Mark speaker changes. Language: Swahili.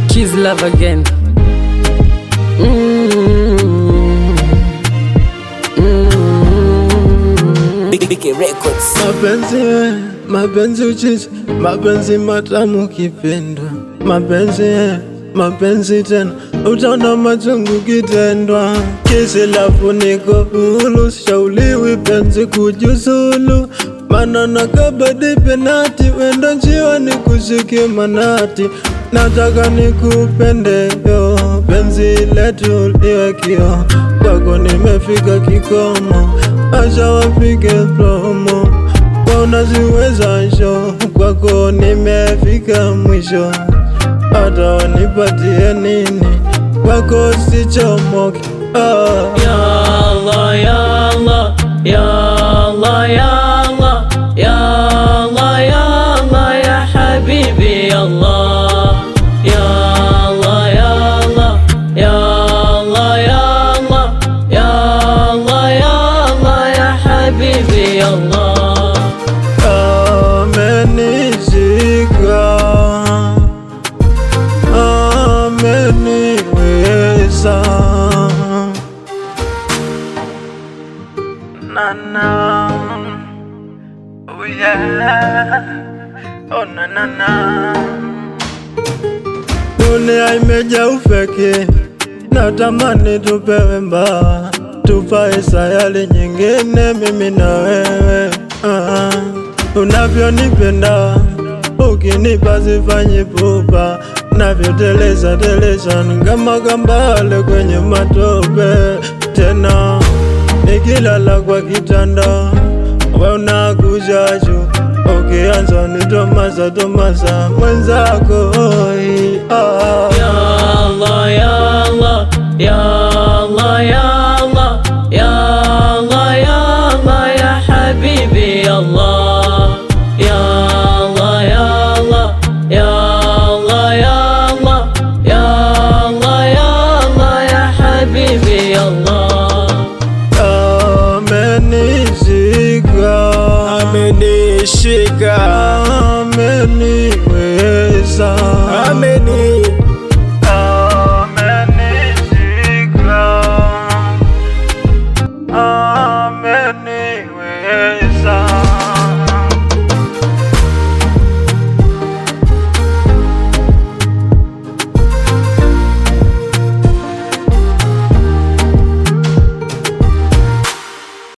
Speaker 1: Kiss love again.
Speaker 2: BK Records.
Speaker 3: Mapenzi uchizi, mapenzi matamu kipendwa. Mapenzi tena, utaona machungu kitendwa. Kisi lafu niko hulu, shauliwi penzi kujusulu. Manana kabadi penati, wendo njiwa ni kushiki manati. Nataka nikupende yo, penzi letu liwe kio. Kwako nimefika kikomo, acha wapige promo. Kwa unaziweza sho, kwako nimefika mwisho. Hata wanipatie nini, kwako sichomoki.
Speaker 4: Ya Allah, ya Allah, ya Allah, ya Allah, ya Allah, ya Allah, ya habibi Allah. Ya Allah, ya Allah, ya Allah, ya Allah, ya Allah, ya Allah, ya habibi Allah.
Speaker 3: Amenishika, ameniweza, nana, oh yeah, oh nana. Dunia imejaa ufeki, natamani tupewe mbawa, tupae sayari nyingine mimi na wewe. Unavyonipenda, ukinipa sifanyi pupa. Navyoteleza kama kambale kwenye matope. Tena nikilala kwa kitanda, we unakuja juu. Ukianza ni Tomasa mwenzako.
Speaker 4: Ya Allah, ya Allah, ya Allah, ya Allah, ya Allah, ya Allah, ya habibi Allah. Ya Allah, ya Allah, ya Allah, ya Allah, ya Allah, ya Allah, ya habibi Allah.
Speaker 3: Amenishika, ameniweza.